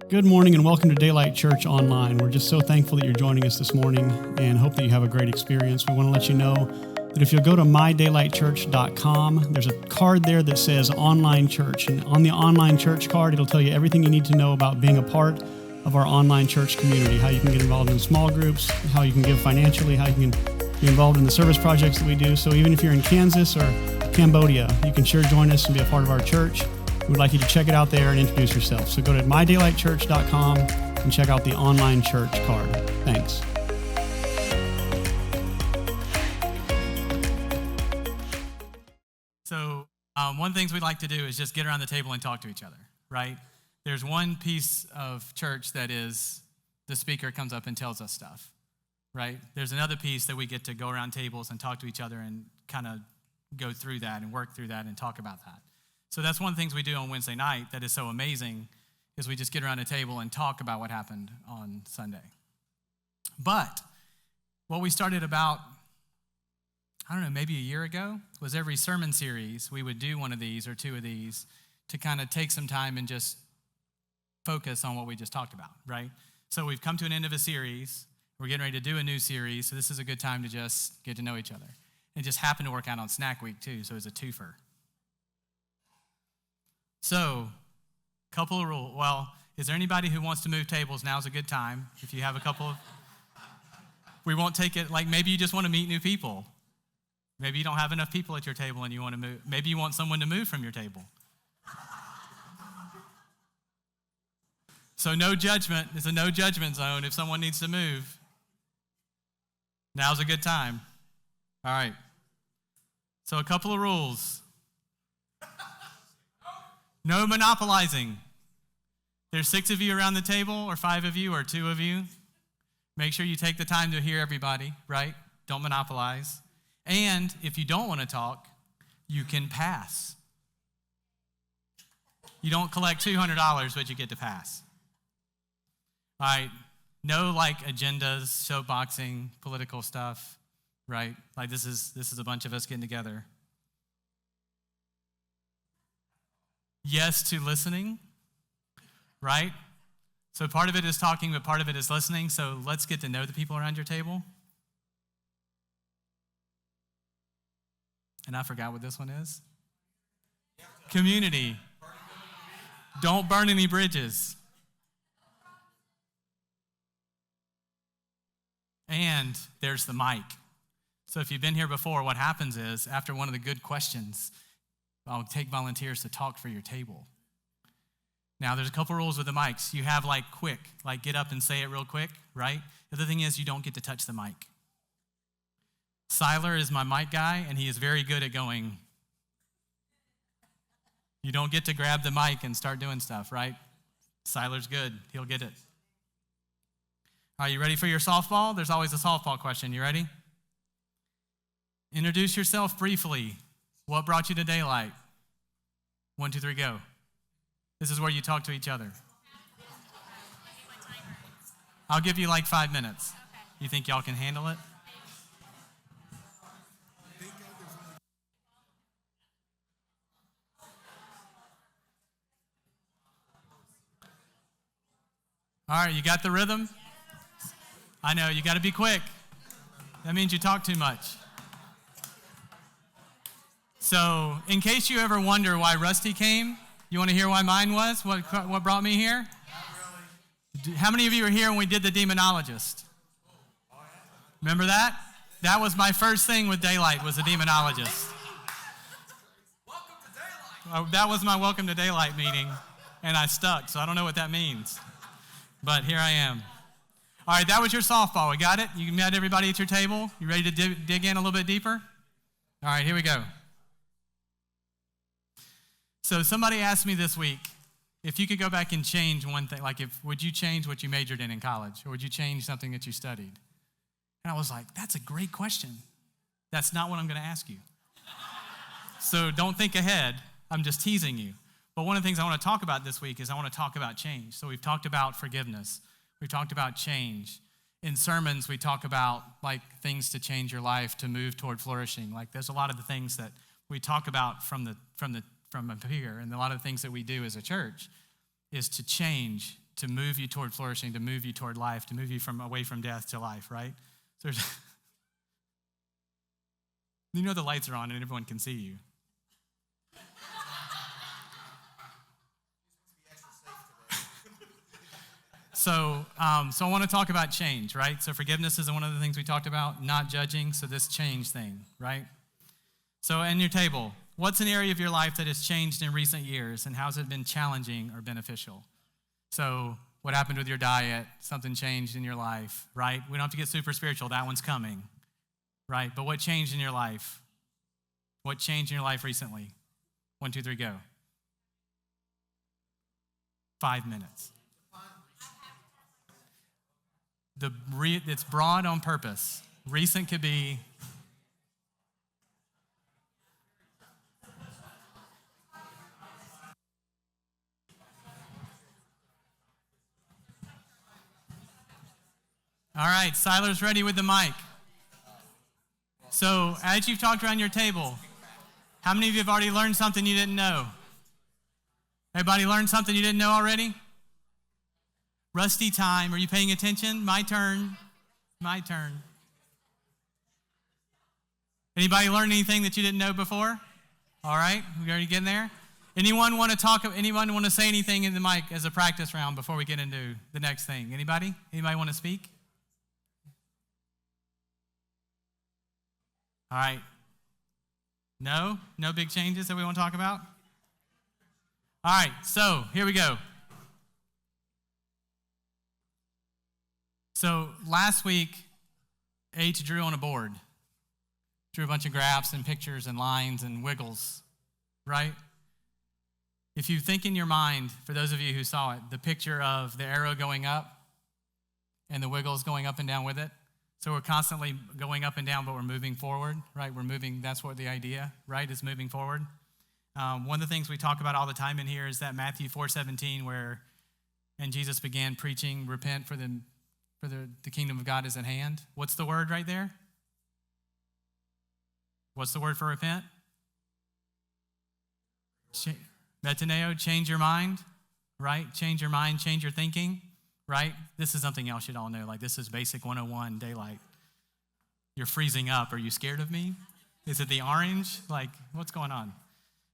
Good morning and welcome to Daylight Church Online. We're just so thankful that you're joining us this morning and hope that you have a great experience. We want to let you know that if you'll go to mydaylightchurch.com, there's a card there that says Online Church. And on the Online Church card, it'll tell you everything you need to know about being a part of our online church community, how you can get involved in small groups, how you can give financially, how you can be involved in the service projects that we do. So even if you're in Kansas or Cambodia, you can sure join us and be a part of our church. We'd like you to check it out there and introduce yourself. So go to mydaylightchurch.com and check out the online church card. Thanks. So one of the things we'd like to do is just get around the table and talk to each other, right? There's one piece of church that is the speaker comes up and tells us stuff, right? There's another piece that we get to go around tables and talk to each other and kind of go through that and work through that and talk about that. So that's one of the things we do on Wednesday night that is so amazing is we just get around a table and talk about what happened on Sunday. But what we started about, I don't know, maybe a year ago, was every sermon series we would do one of these or two of these to kind of take some time and just focus on what we just talked about, right? So we've come to an end of a series. We're getting ready to do a new series, so this is a good time to just get to know each other. It just happened to work out on Snack Week too, so it's a twofer. So, couple of rules. Well, is there anybody who wants to move tables? Now's a good time. If you have a couple of, we won't take it, like maybe you just want to meet new people. Maybe you don't have enough people at your table and you want to move. Maybe you want someone to move from your table. So no judgment. It's a no judgment zone if someone needs to move. Now's a good time. All right. So a couple of rules. No monopolizing. There's 6 of you around the table, or 5 of you, or 2 of you. Make sure you take the time to hear everybody, right? Don't monopolize. And if you don't want to talk, you can pass. You don't collect $200, but you get to pass. All right. No like agendas, soapboxing, political stuff, right? Like this is a bunch of us getting together. Yes to listening, right? So part of it is talking, but part of it is listening. So let's get to know the people around your table. And I forgot what this one is. Community. Don't burn any bridges. And there's the mic. So if you've been here before, what happens is after one of the good questions, I'll take volunteers to talk for your table. Now, there's a couple rules with the mics. You have quick, get up and say it real quick, right? The other thing is you don't get to touch the mic. Siler is my mic guy, and he is very good at going. You don't get to grab the mic and start doing stuff, right? Siler's good. He'll get it. Are you ready for your softball? There's always a softball question. You ready? Introduce yourself briefly. What brought you to Daylight? 1, 2, 3, go. This is where you talk to each other. I'll give you 5 minutes. You think y'all can handle it? All right, you got the rhythm? I know, you got to be quick. That means you talk too much. So, in case you ever wonder why Rusty came, you want to hear why mine was? What brought me here? How many of you were here when we did the demonologist? Remember that? That was my first thing with Daylight, was the demonologist. Welcome to Daylight. That was my Welcome to Daylight meeting, and I stuck, so I don't know what that means. But here I am. All right, that was your softball. We got it? You met everybody at your table? You ready to dig in a little bit deeper? All right, here we go. So somebody asked me this week, if you could go back and change one thing, would you change what you majored in college? Or would you change something that you studied? And I was like, that's a great question. That's not what I'm going to ask you. So don't think ahead. I'm just teasing you. But one of the things I want to talk about this week is I want to talk about change. So we've talked about forgiveness. We've talked about change. In sermons, we talk about things to change your life, to move toward flourishing. There's a lot of the things that we talk about from up here, and a lot of the things that we do as a church is to change to move you toward flourishing, to move you toward life, to move you from away from death to life, right? So there's, you know the lights are on and everyone can see you. So I want to talk about change, right? So forgiveness is one of the things we talked about, not judging, so this change thing, right? So in your table, what's an area of your life that has changed in recent years, and how's it been challenging or beneficial? So what happened with your diet? Something changed in your life, right? We don't have to get super spiritual. That one's coming, right? But what changed in your life? What changed in your life recently? 1, 2, 3, go. 5 minutes. It's broad on purpose. Recent could be all right, Siler's ready with the mic. So as you've talked around your table, how many of you have already learned something you didn't know? Everybody learned something you didn't know already? Rusty time. Are you paying attention? My turn. My turn. Anybody learn anything that you didn't know before? All right, we already getting there. Anyone want to say anything in the mic as a practice round before we get into the next thing? Anybody? Anybody want to speak? All right. No? No big changes that we want to talk about? All right, so here we go. So last week, H drew on a board. Drew a bunch of graphs and pictures and lines and wiggles, right? If you think in your mind, for those of you who saw it, the picture of the arrow going up and the wiggles going up and down with it. So we're constantly going up and down, but we're moving forward, right? We're moving, that's what the idea, right, is moving forward. One of the things we talk about all the time in here is that Matthew 4:17, where, and Jesus began preaching, repent for the kingdom of God is at hand. What's the word right there? What's the word for repent? Metaneo, change your mind, right? Change your mind, change your thinking, right? This is something else you should all know. Like, this is basic 101 daylight. You're freezing up. Are you scared of me? Is it the orange? Like, what's going on?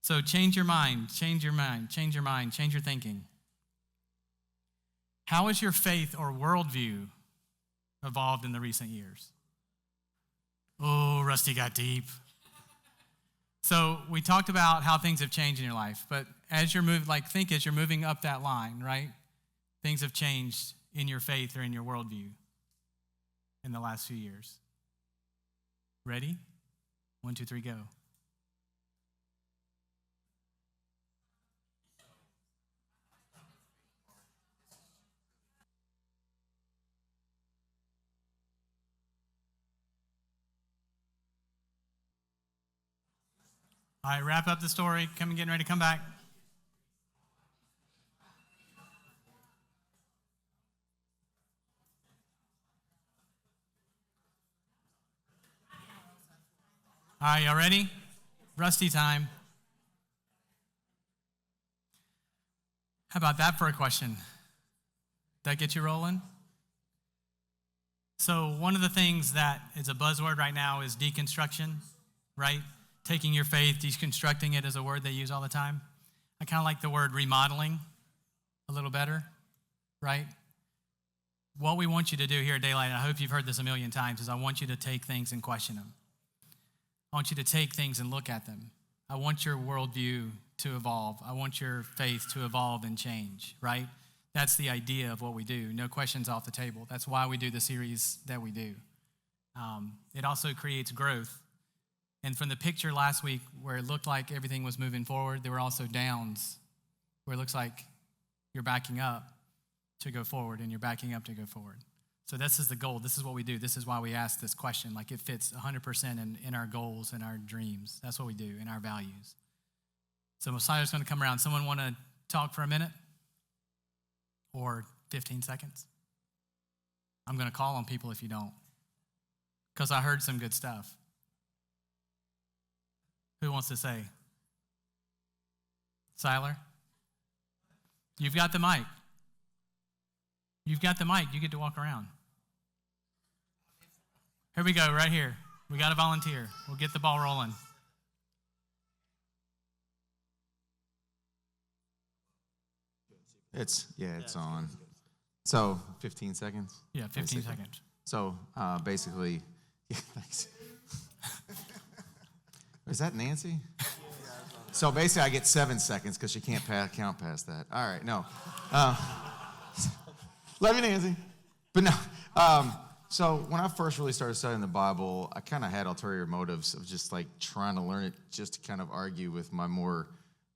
So change your mind, change your mind, change your mind, change your thinking. How has your faith or worldview evolved in the recent years? Oh, Rusty got deep. So we talked about how things have changed in your life, but as you're as you're moving up that line, right? Things have changed in your faith or in your worldview in the last few years. Ready? 1, 2, 3, go. All right, wrap up the story. Getting ready to come back. All right, y'all ready? Rusty time. How about that for a question? That get you rolling? So one of the things that is a buzzword right now is deconstruction, right? Taking your faith, deconstructing it is a word they use all the time. I kind of like the word remodeling a little better, right? What we want you to do here at Daylight, and I hope you've heard this a million times, is I want you to take things and question them. I want you to take things and look at them. I want your worldview to evolve. I want your faith to evolve and change, right? That's the idea of what we do. No questions off the table. That's why we do the series that we do. It also creates growth. And from the picture last week where it looked like everything was moving forward, there were also downs where it looks like you're backing up to go forward and you're backing up to go forward. So this is the goal. This is what we do. This is why we ask this question. Like, it fits 100% in our goals and our dreams. That's what we do, in our values. So Messiah's going to come around. Someone want to talk for a minute? Or 15 seconds? I'm going to call on people if you don't, because I heard some good stuff. Who wants to say? Siler? You've got the mic. You've got the mic. You get to walk around. Here we go, right here. We got a volunteer. We'll get the ball rolling. It's on. So 15 seconds? Yeah, 15 basically. seconds. So basically, yeah, thanks. Is that Nancy? So basically I get 7 seconds because she can't count past that. All right, no. Love you, Nancy. But no. So when I first really started studying the Bible, I kind of had ulterior motives of just like trying to learn it just to kind of argue with my more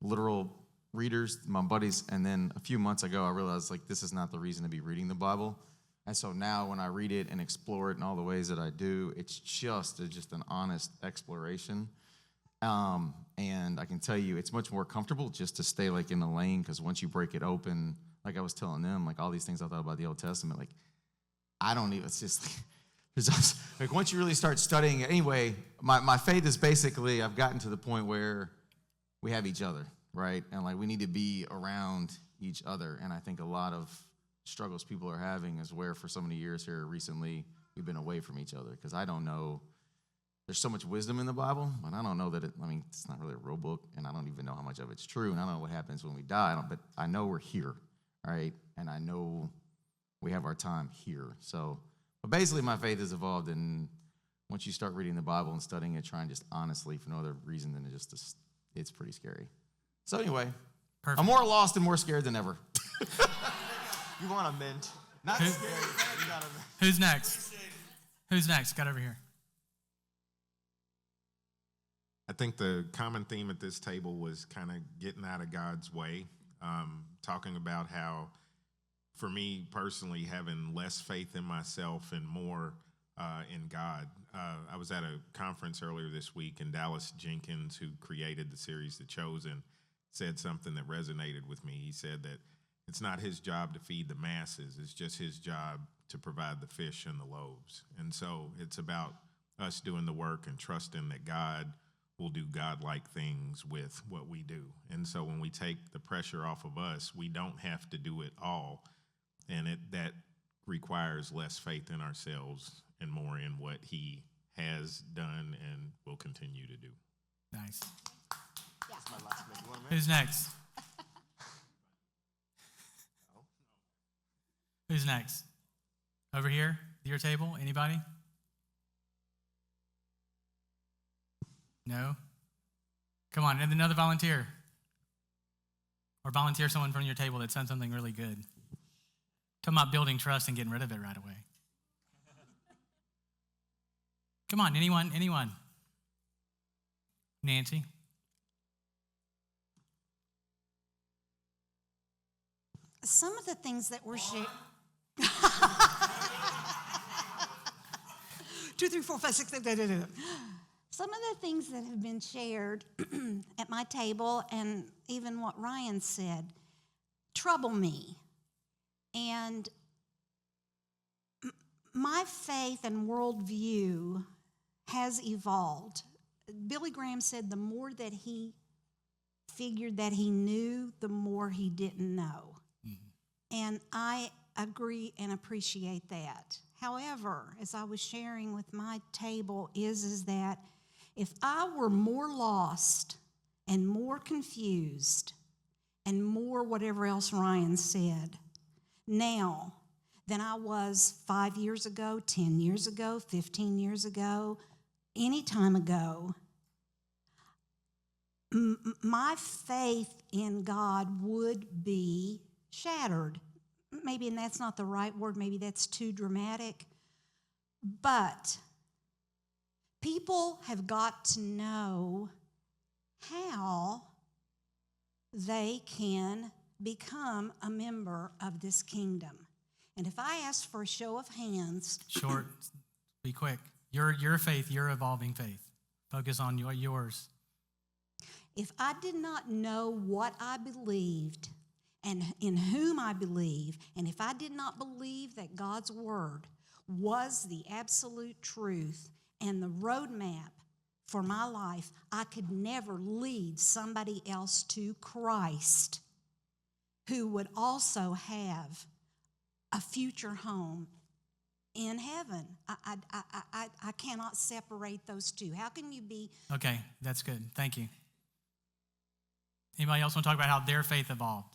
literal readers, my buddies. And then a few months ago, I realized like this is not the reason to be reading the Bible. And so now when I read it and explore it in all the ways that I do, it's just an honest exploration. And I can tell you it's much more comfortable just to stay like in the lane, because once you break it open, like I was telling them, like all these things I thought about the Old Testament, like I don't even, it's just like, there's just, like once you really start studying it, anyway, my faith is basically, I've gotten to the point where we have each other, right? And like we need to be around each other. And I think a lot of struggles people are having is where for so many years here recently, we've been away from each other, because I don't know, there's so much wisdom in the Bible, but I don't know that it's not really a real book, and I don't even know how much of it's true, and I don't know what happens when we die, but I know we're here, right? And I know we have our time here. So, but basically my faith has evolved, and once you start reading the Bible and studying it, trying just honestly for no other reason than it's pretty scary. So anyway, Perfect. I'm more lost and more scared than ever. You want a mint? Not Who- scary. You got a mint. Who's next? Who's next? Got over here. I think the common theme at this table was kind of getting out of God's way, talking about how, for me personally, having less faith in myself and more in God. I was at a conference earlier this week, and Dallas Jenkins, who created the series The Chosen, said something that resonated with me. He said that it's not his job to feed the masses, it's just his job to provide the fish and the loaves. And so it's about us doing the work and trusting that God will do God-like things with what we do. And so when we take the pressure off of us, we don't have to do it all. And that requires less faith in ourselves and more in what he has done and will continue to do. Nice. That's my last mint. You want a mint? Who's next? Who's next? Over here, your table. Anybody? No? Come on, and another volunteer. Or volunteer someone from your table that said something really good. Talking about building trust and getting rid of it right away. Come on, anyone? Nancy? Some of the things that were shared. 2, 3, 4, 5, 6, 7. Some of the things that have been shared at my table, and even what Ryan said, trouble me. And my faith and worldview has evolved. Billy Graham said the more that he figured that he knew, the more he didn't know. Mm-hmm. And I agree and appreciate that. However, as I was sharing with my table, is that if I were more lost and more confused and more whatever else Ryan said now than I was 5 years ago, 10 years ago, 15 years ago, any time ago, my faith in God would be shattered. Maybe, and that's not the right word, maybe that's too dramatic, but people have got to know how they can become a member of this kingdom. And if I ask for a show of hands, Short, be quick. Your faith, your evolving faith. Focus on yours. if I did not know what I believed and in whom I believe, and if I did not believe that God's word was the absolute truth and the roadmap for my life, I could never lead somebody else to Christ who would also have a future home in heaven. I cannot separate those two. How can you be? Okay, that's good. Thank you. Anybody else want to talk about how their faith evolved?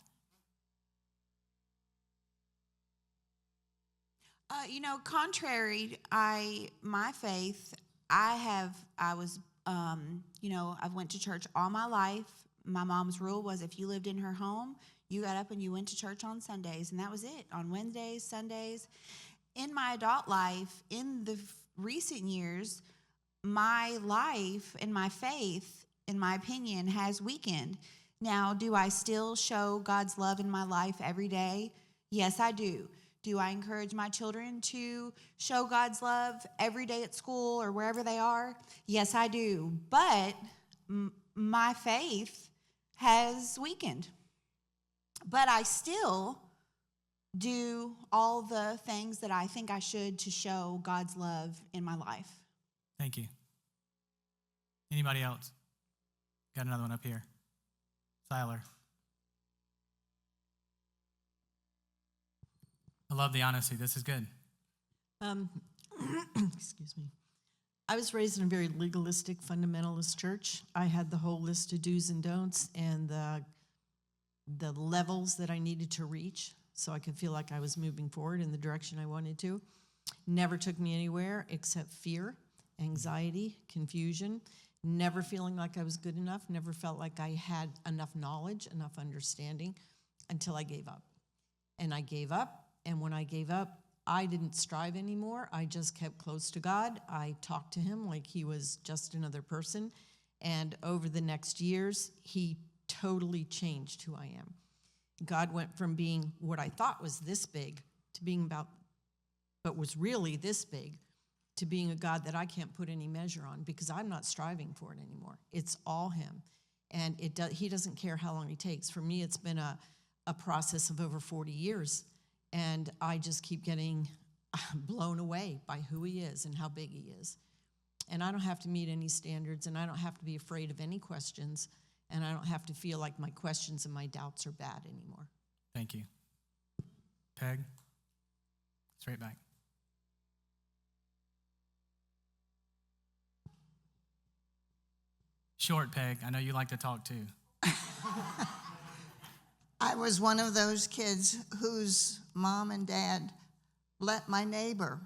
Contrary, my faith, I've went to church all my life. My mom's rule was if you lived in her home, you got up and you went to church on Sundays, and that was it, on Wednesdays, Sundays. In my adult life, in the recent years, my life and my faith, in my opinion, has weakened. Now, do I still show God's love in my life every day? Yes, I do. Do I encourage my children to show God's love every day at school or wherever they are? Yes, I do. But my faith has weakened. But I still do all the things that I think I should to show God's love in my life. Thank you. Anybody else? Got another one up here. Siler. I love the honesty. This is good. Excuse me. I was raised in a very legalistic fundamentalist church. I had the whole list of do's and don'ts and the levels that I needed to reach so I could feel like I was moving forward in the direction I wanted to. Never took me anywhere except fear, anxiety, confusion, never feeling like I was good enough, never felt like I had enough knowledge, enough understanding until I gave up. And I gave up. And when I gave up, I didn't strive anymore. I just kept close to God. I talked to him like he was just another person. And over the next years, he totally changed who I am. God went from being what I thought was this big to being but was really this big, to being a God that I can't put any measure on because I'm not striving for it anymore. It's all him. And he doesn't care how long it takes. For me, it's been a process of over 40 years. And I just keep getting blown away by who he is and how big he is. And I don't have to meet any standards, and I don't have to be afraid of any questions, and I don't have to feel like my questions and my doubts are bad anymore. Thank you. Peg, straight back. Short, Peg. I know you like to talk too. I was one of those kids whose mom and dad let my neighbor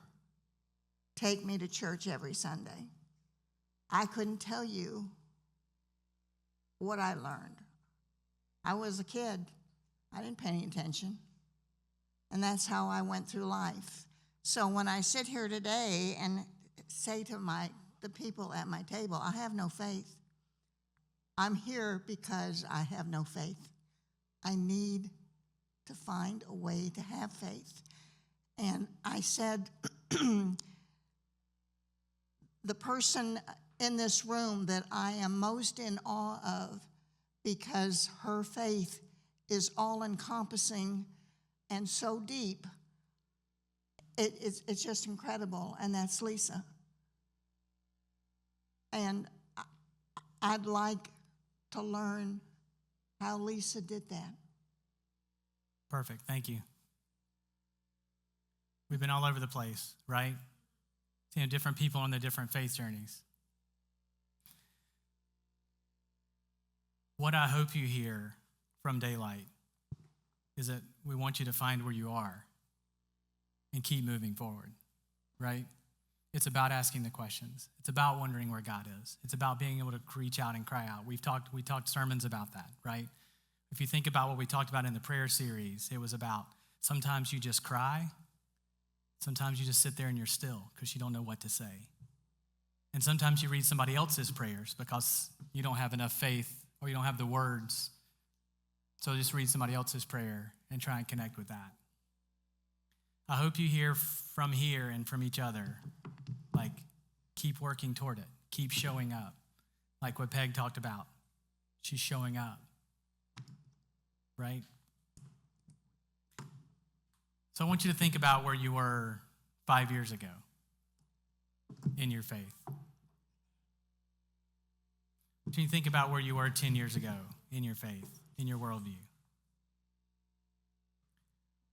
take me to church every Sunday. I couldn't tell you what I learned. I was a kid. I didn't pay any attention. And that's how I went through life. So when I sit here today and say to the people at my table, I have no faith, I'm here because I have no faith. I need to find a way to have faith. And I said, the person in this room that I am most in awe of, because her faith is all-encompassing and so deep, it's just incredible, and that's Lisa. And I'd like to learn how Lisa did that. Perfect. Thank you. We've been all over the place, right? Seeing different people on their different faith journeys. What I hope you hear from Daylight is that we want you to find where you are and keep moving forward, right? It's about asking the questions. It's about wondering where God is. It's about being able to reach out and cry out. We talked sermons about that, right? If you think about what we talked about in the prayer series, it was about sometimes you just cry. Sometimes you just sit there and you're still because you don't know what to say. And sometimes you read somebody else's prayers because you don't have enough faith or you don't have the words. So just read somebody else's prayer and try and connect with that. I hope you hear from here and from each other, like, keep working toward it. Keep showing up. Like what Peg talked about. She's showing up, right? So I want you to think about where you were 5 years ago in your faith. Can you think about where you were 10 years ago in your faith, in your worldview?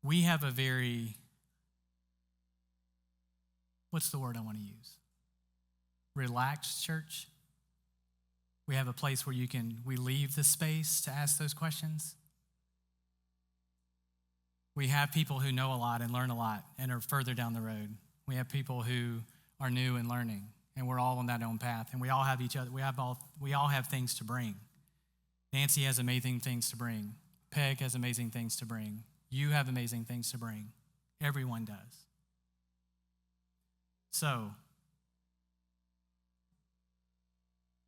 We have a very what's the word I want to use? Relaxed church. We have a place where we leave the space to ask those questions. We have people who know a lot and learn a lot and are further down the road. We have people who are new and learning, and we're all on that own path, and we all have each other. We all have things to bring. Nancy has amazing things to bring. Peg has amazing things to bring. You have amazing things to bring. Everyone does. So,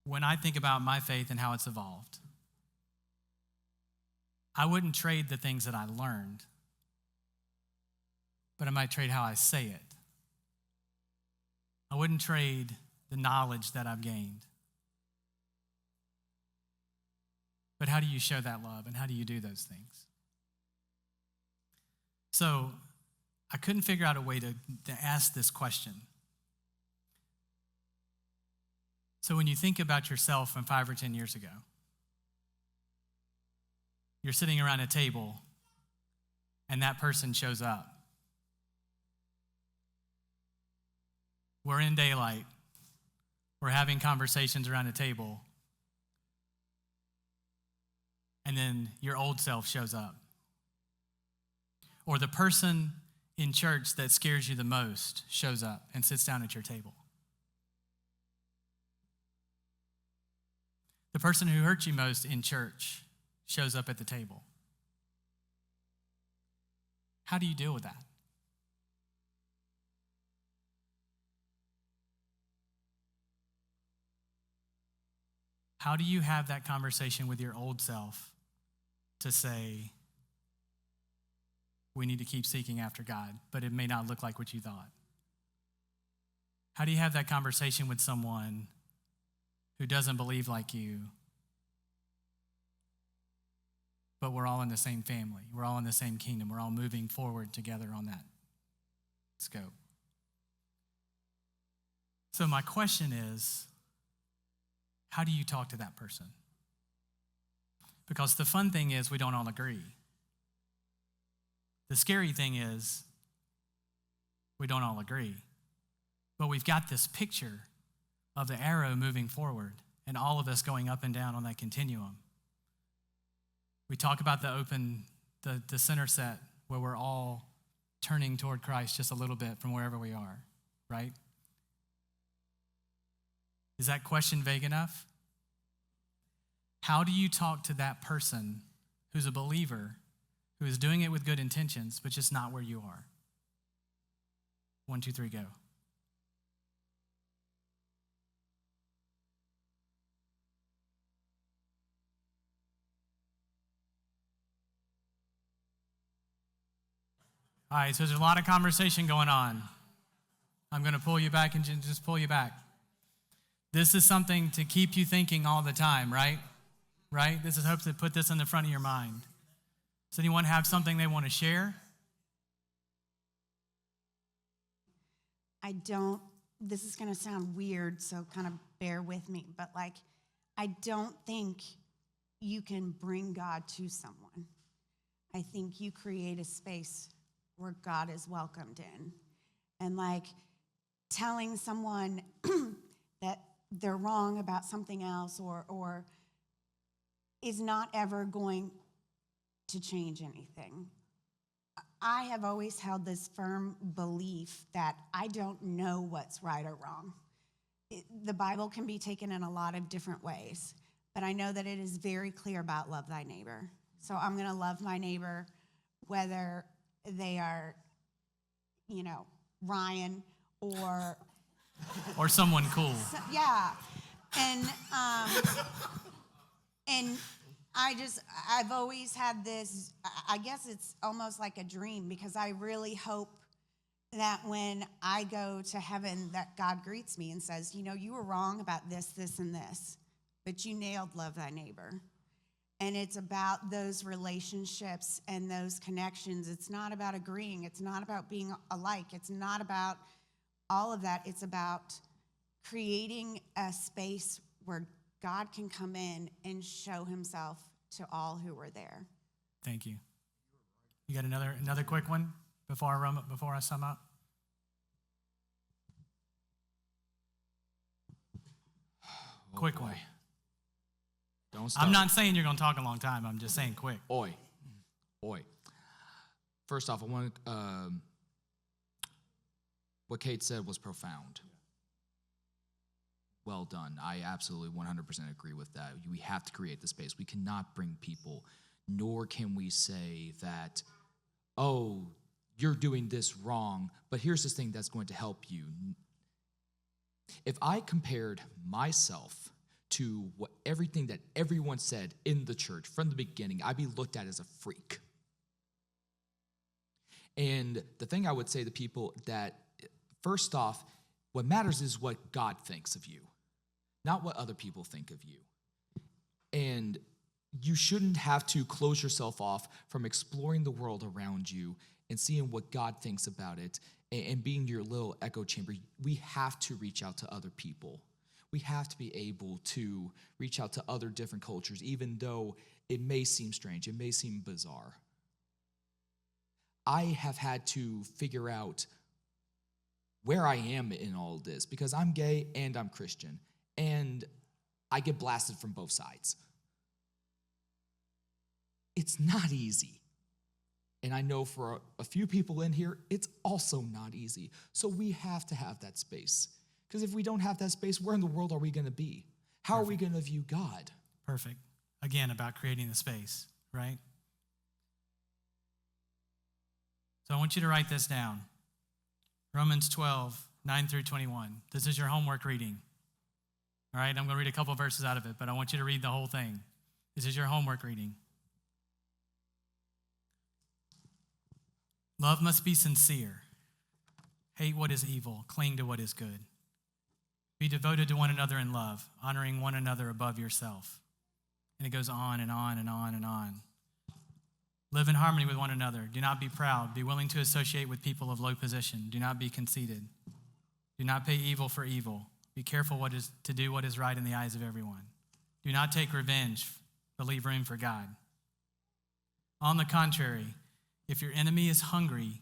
when I think about my faith and how it's evolved, I wouldn't trade the things that I learned, but I might trade how I say it. I wouldn't trade the knowledge that I've gained. But how do you show that love, and how do you do those things? So I couldn't figure out a way to ask this question. So when you think about yourself from 5 or 10 years ago, you're sitting around a table and that person shows up. We're in daylight. We're having conversations around a table. And then your old self shows up. Or the person in church that scares you the most shows up and sits down at your table. The person who hurt you most in church shows up at the table. How do you deal with that? How do you have that conversation with your old self to say, we need to keep seeking after God, but it may not look like what you thought? How do you have that conversation with someone who doesn't believe like you, but we're all in the same family, we're all in the same kingdom, we're all moving forward together on that scope? So my question is, how do you talk to that person? Because the fun thing is we don't all agree. The scary thing is we don't all agree. But we've got this picture of the arrow moving forward and all of us going up and down on that continuum. We talk about the center set where we're all turning toward Christ just a little bit from wherever we are, right? Is that question vague enough? How do you talk to that person who's a believer, who is doing it with good intentions, but just not where you are? 1, 2, 3, go. All right, so there's a lot of conversation going on. I'm going to pull you back and just pull you back. This is something to keep you thinking all the time, right? Right? This is hope to put this in the front of your mind. Does anyone have something they want to share? This is going to sound weird, so kind of bear with me, but I don't think you can bring God to someone. I think you create a space where God is welcomed in. And telling someone that they're wrong about something else or is not ever going to change anything. I have always held this firm belief that I don't know what's right or wrong. The Bible can be taken in a lot of different ways, but I know that it is very clear about love thy neighbor. So I'm going to love my neighbor whether they are, Ryan or someone cool. Yeah. And I've always had this, I guess it's almost like a dream, because I really hope that when I go to heaven that God greets me and says, you were wrong about this, this, and this, but you nailed love thy neighbor. And it's about those relationships and those connections. It's not about agreeing. It's not about being alike. It's not about all of that. It's about creating a space where God can come in and show himself to all who were there. Thank you. You got another quick one before I sum up? Quick one. Don't start. I'm not saying you're going to talk a long time. I'm just saying quick. Oi. First off, I want what Kate said was profound. Well done. I absolutely 100% agree with that. We have to create the space. We cannot bring people, nor can we say that, oh, you're doing this wrong, but here's this thing that's going to help you. If I compared myself to everything that everyone said in the church from the beginning, I'd be looked at as a freak. And the thing I would say to people that, first off, what matters is what God thinks of you, not what other people think of you. And you shouldn't have to close yourself off from exploring the world around you and seeing what God thinks about it and being your little echo chamber. We have to reach out to other people. We have to be able to reach out to other different cultures, even though it may seem strange, it may seem bizarre. I have had to figure out where I am in all of this because I'm gay and I'm Christian, and I get blasted from both sides. It's not easy. And I know for a few people in here, it's also not easy. So we have to have that space. Because if we don't have that space, where in the world are we going to be? How are we going to view God? Perfect. Again, about creating the space, right? So I want you to write this down. Romans 12, 9 through 21. This is your homework reading. All right, I'm going to read a couple verses out of it, but I want you to read the whole thing. This is your homework reading. Love must be sincere. Hate what is evil. Cling to what is good. Be devoted to one another in love, honoring one another above yourself. And it goes on and on and on and on. Live in harmony with one another. Do not be proud. Be willing to associate with people of low position. Do not be conceited. Do not pay evil for evil. Be careful to do what is right in the eyes of everyone. Do not take revenge, but leave room for God. On the contrary, if your enemy is hungry,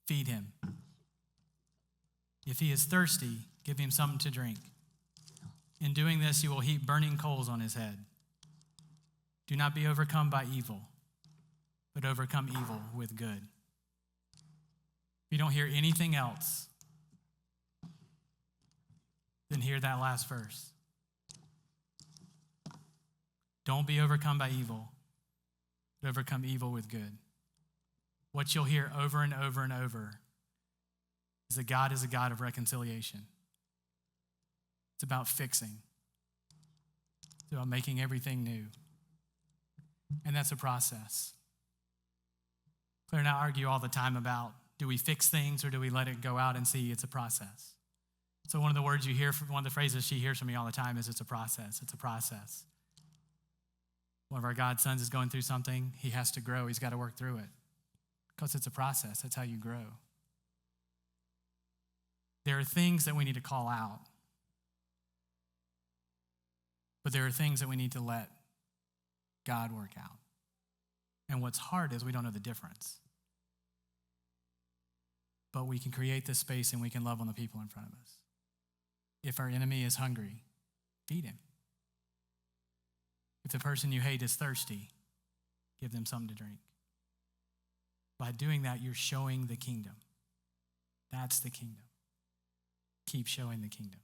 feed him. If he is thirsty, give him something to drink. In doing this, you will heap burning coals on his head. Do not be overcome by evil, but overcome evil with good. If you don't hear anything else, then hear that last verse. Don't be overcome by evil, but overcome evil with good. What you'll hear over and over and over is that God is a God of reconciliation. It's about fixing. It's about making everything new. And that's a process. Claire and I argue all the time about, do we fix things or do we let it go out and see it's a process? So one of the words you hear, one of the phrases she hears from me all the time is, it's a process, it's a process. One of our godsons is going through something, he has to grow, he's got to work through it. Because it's a process, that's how you grow. There are things that we need to call out. But there are things that we need to let God work out. And what's hard is we don't know the difference. But we can create this space and we can love on the people in front of us. If our enemy is hungry, feed him. If the person you hate is thirsty, give them something to drink. By doing that, you're showing the kingdom. That's the kingdom. Keep showing the kingdom.